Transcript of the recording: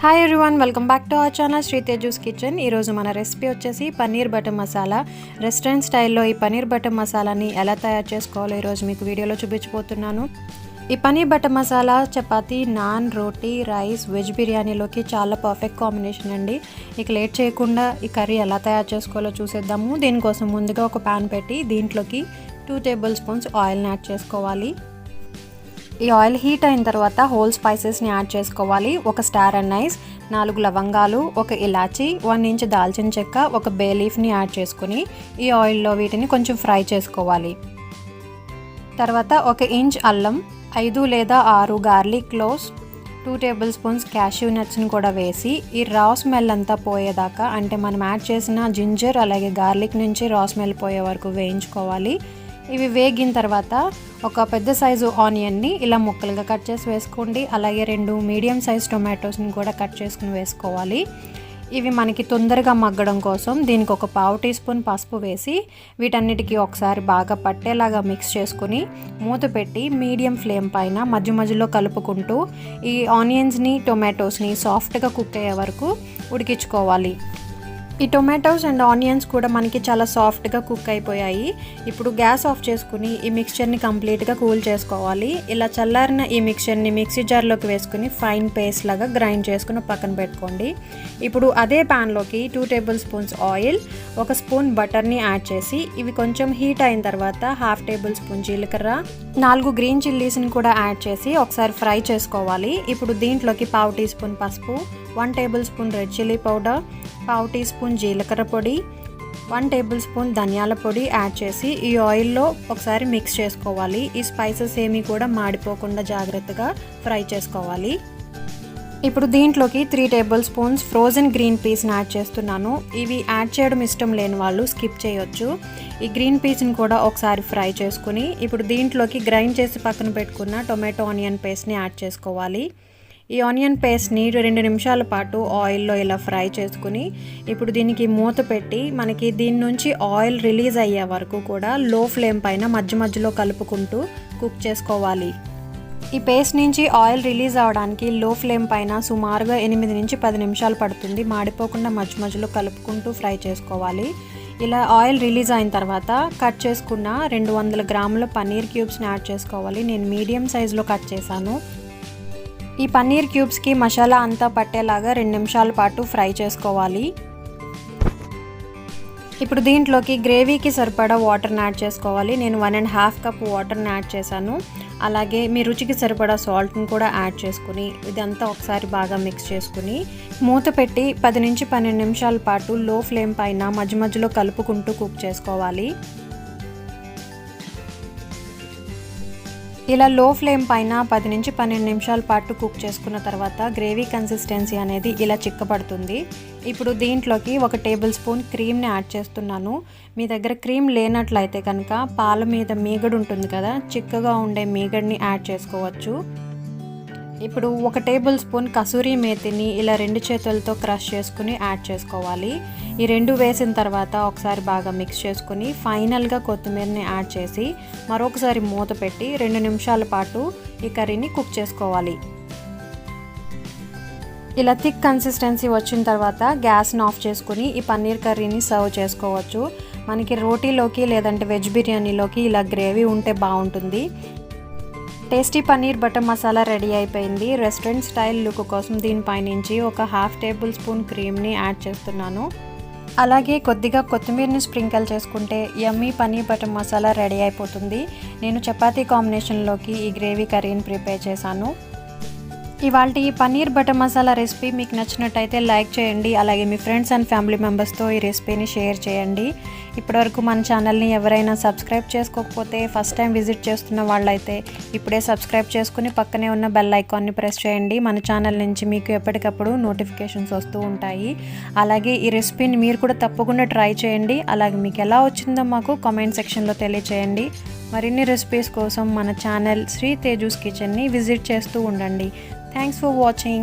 Hi everyone, welcome back to our channel SRITEJU'S kitchen. ఈరోజు మన recipe వచ్చేసి paneer butter masala. Restaurant స్టైల్లో ఈ పన్నీర్ బటర్ మసాలాని ఎలా తయారు చేసుకోవాలో ఈరోజు మీకు వీడియోలో చూపించబోతున్నాను. ఈ పన్నీర్ బటర్ మసాలా చపాతీ, నాన్, రోటీ, రైస్, వెజ్ బిర్యానీలోకి చాలా పర్ఫెక్ట్ కాంబినేషన్ అండి. ఇక లేట్ చేయకుండా ఈ కర్రీ ఎలా తయారు చేసుకోవాలో చూసేద్దాము. దీనికోసం ముందుగా ఒక ప్యాన్ పెట్టి దీంట్లోకి 2 టేబుల్ స్పూన్స్ ఆయిల్ని యాడ్ చేసుకోవాలి. ఈ ఆయిల్ హీట్ అయిన తర్వాత హోల్ స్పైసెస్ని యాడ్ చేసుకోవాలి. ఒక స్టార్ అనైస్, 4 లవంగాలు, ఒక ఇలాచి, 1 ఇంచ్ దాల్చిన చెక్క, ఒక బే లీఫ్ని యాడ్ చేసుకుని ఈ ఆయిల్లో వీటిని కొంచెం ఫ్రై చేసుకోవాలి. తర్వాత 1 ఇంచ్ అల్లం, 5 లేదా 6 garlic cloves, 2 tablespoons cashew నట్స్ని కూడా వేసి ఈ రా స్మెల్ అంతా పోయేదాకా, అంటే మనం యాడ్ చేసిన జింజర్ అలాగే గార్లిక్ నుంచి రా స్మెల్ పోయే వరకు వేయించుకోవాలి. ఇవి వేగిన తర్వాత ఒక పెద్ద సైజు ఆనియన్ని ఇలా ముక్కలుగా కట్ చేసి వేసుకోండి. అలాగే 2 మీడియం సైజ్ టొమాటోస్ని కూడా కట్ చేసుకుని వేసుకోవాలి. ఇవి మనకి తొందరగా మగ్గడం కోసం దీనికి ఒక 1/2 టీ స్పూన్ పసుపు వేసి వీటన్నిటికీ ఒకసారి బాగా పట్టేలాగా మిక్స్ చేసుకుని మూత పెట్టి మీడియం ఫ్లేమ్ పైన మధ్య మధ్యలో కలుపుకుంటూ ఈ ఆనియన్స్ని, టొమాటోస్ని సాఫ్ట్గా కుక్ అయ్యే వరకు ఉడికించుకోవాలి. ఈ టొమాటోస్ అండ్ ఆనియన్స్ కూడా మనకి చాలా సాఫ్ట్గా కుక్ అయిపోయాయి. ఇప్పుడు గ్యాస్ ఆఫ్ చేసుకుని ఈ మిక్స్చర్ని కంప్లీట్గా కూల్ చేసుకోవాలి. ఇలా చల్లారిన ఈ మిక్స్చర్ని మిక్సీ జార్లోకి వేసుకుని ఫైన్ పేస్ట్ లాగా గ్రైండ్ చేసుకుని పక్కన పెట్టుకోండి. ఇప్పుడు అదే ప్యాన్లోకి 2 టేబుల్ స్పూన్స్ ఆయిల్, 1 స్పూన్ బటర్ని యాడ్ చేసి ఇవి కొంచెం హీట్ అయిన తర్వాత 1/2 టేబుల్ స్పూన్ జీలకర్ర, 4 గ్రీన్ చిల్లీస్ని కూడా యాడ్ చేసి ఒకసారి ఫ్రై చేసుకోవాలి. ఇప్పుడు దీంట్లోకి 1/2 టీ స్పూన్ పసుపు, 1 tablespoon red chilli powder, 1/2 teaspoon జీలకర్ర పొడి, 1 టేబుల్ స్పూన్ ధనియాల పొడి యాడ్ చేసి ఈ ఆయిల్లో ఒకసారి మిక్స్ చేసుకోవాలి. ఈ స్పైసెస్ ఏమీ కూడా మాడిపోకుండా జాగ్రత్తగా ఫ్రై చేసుకోవాలి. ఇప్పుడు దీంట్లోకి 3 టేబుల్ స్పూన్స్ ఫ్రోజన్ గ్రీన్ పీస్ని యాడ్ చేస్తున్నాను. ఇవి యాడ్ చేయడం ఇష్టం లేని వాళ్ళు స్కిప్ చేయొచ్చు. ఈ గ్రీన్ పీస్ని కూడా ఒకసారి ఫ్రై చేసుకుని ఇప్పుడు దీంట్లోకి గ్రైండ్ చేసి పక్కన పెట్టుకున్న టొమాటో ఆనియన్ పేస్ట్ని యాడ్ చేసుకోవాలి. ఈ ఆనియన్ పేస్ట్ని 2 నిమిషాల పాటు ఆయిల్లో ఇలా ఫ్రై చేసుకుని ఇప్పుడు దీనికి మూత పెట్టి మనకి దీని నుంచి ఆయిల్ రిలీజ్ అయ్యే వరకు కూడా లో ఫ్లేమ్ పైన మధ్య మధ్యలో కలుపుకుంటూ కుక్ చేసుకోవాలి. ఈ పేస్ట్ నుంచి ఆయిల్ రిలీజ్ అవ్వడానికి లో ఫ్లేమ్ పైన సుమారుగా 8 నుంచి 10 నిమిషాలు పడుతుంది. మాడిపోకుండా మధ్య మధ్యలో కలుపుకుంటూ ఫ్రై చేసుకోవాలి. ఇలా ఆయిల్ రిలీజ్ అయిన తర్వాత కట్ చేసుకున్న 200 గ్రాముల పన్నీర్ క్యూబ్స్ని యాడ్ చేసుకోవాలి. నేను మీడియం సైజులో కట్ చేశాను. ఈ పన్నీర్ క్యూబ్స్కి మసాలా అంతా పట్టేలాగా 2 నిమిషాల పాటు ఫ్రై చేసుకోవాలి. ఇప్పుడు దీంట్లోకి గ్రేవీకి సరిపడా వాటర్ని యాడ్ చేసుకోవాలి. నేను 1.5 కప్ వాటర్ని యాడ్ చేశాను. అలాగే మీ రుచికి సరిపడా సాల్ట్ని కూడా యాడ్ చేసుకుని ఇదంతా ఒకసారి బాగా మిక్స్ చేసుకుని మూత పెట్టి 10 నుంచి 12 నిమిషాల పాటు లో ఫ్లేమ్ పైన మధ్య మధ్యలో కలుపుకుంటూ కుక్ చేసుకోవాలి. ఇలా లో ఫ్లేమ్ పైన 10 నుంచి 12 నిమిషాల పాటు కుక్ చేసుకున్న తర్వాత గ్రేవీ కన్సిస్టెన్సీ అనేది ఇలా చిక్కబడుతుంది. ఇప్పుడు దీంట్లోకి 1 టేబుల్ స్పూన్ క్రీమ్ని యాడ్ చేస్తున్నాను. మీ దగ్గర క్రీమ్ లేనట్లయితే కనుక పాల మీద మీగడ ఉంటుంది కదా, చిక్కగా ఉండే మీగడ్ని యాడ్ చేసుకోవచ్చు. ఇప్పుడు 1 టేబుల్ స్పూన్ కసూరి మేతిని ఇలా 2 చేతులతో క్రష్ చేసుకుని యాడ్ చేసుకోవాలి. ఈ 2 వేసిన తర్వాత ఒకసారి బాగా మిక్స్ చేసుకుని ఫైనల్గా కొత్తిమీరని యాడ్ చేసి మరొకసారి మూత పెట్టి 2 నిమిషాల పాటు ఈ కర్రీని కుక్ చేసుకోవాలి. ఇలా థిక్ కన్సిస్టెన్సీ వచ్చిన తర్వాత గ్యాస్ని ఆఫ్ చేసుకుని ఈ పన్నీర్ కర్రీని సర్వ్ చేసుకోవచ్చు. మనకి రోటీలోకి లేదంటే వెజ్ బిర్యానీలోకి ఇలా గ్రేవీ ఉంటే బాగుంటుంది. Tasty paneer butter masala ready అయిపోయింది. రెస్టారెంట్ స్టైల్ లుక్ కోసం దీనిపైనుంచి ఒక 1/2 టేబుల్ స్పూన్ క్రీమ్ని యాడ్ చేస్తున్నాను. అలాగే కొద్దిగా కొత్తిమీరని స్ప్రింకిల్ చేసుకుంటే యమ్మీ పన్నీర్ బటర్ మసాలా రెడీ అయిపోతుంది. నేను చపాతీ కాంబినేషన్లోకి ఈ గ్రేవీ కర్రీని ప్రిపేర్ చేశాను. ఇవాళ ఈ పన్నీర్ బటర్ మసాలా రెసిపీ మీకు నచ్చినట్టయితే లైక్ చేయండి. అలాగే మీ ఫ్రెండ్స్ అండ్ ఫ్యామిలీ మెంబర్స్తో ఈ రెసిపీని షేర్ చేయండి. ఇప్పటివరకు మన ఛానల్ని ఎవరైనా సబ్స్క్రైబ్ చేసుకోకపోతే ఫస్ట్ టైం విజిట్ చేస్తున్న వాళ్ళైతే ఇప్పుడే సబ్స్క్రైబ్ చేసుకుని పక్కనే ఉన్న బెల్ ఐకాన్ని ప్రెస్ చేయండి. మన ఛానల్ నుంచి మీకు ఎప్పటికప్పుడు నోటిఫికేషన్స్ వస్తూ ఉంటాయి. అలాగే ఈ రెసిపీని మీరు కూడా తప్పకుండా ట్రై చేయండి. అలాగే మీకు ఎలా వచ్చిందో మాకు కామెంట్ సెక్షన్లో తెలియచేయండి. మరిన్ని రెసిపీస్ కోసం మన ఛానల్ SRITEJU'S కిచెన్ని విజిట్ చేస్తూ ఉండండి. Thanks for watching.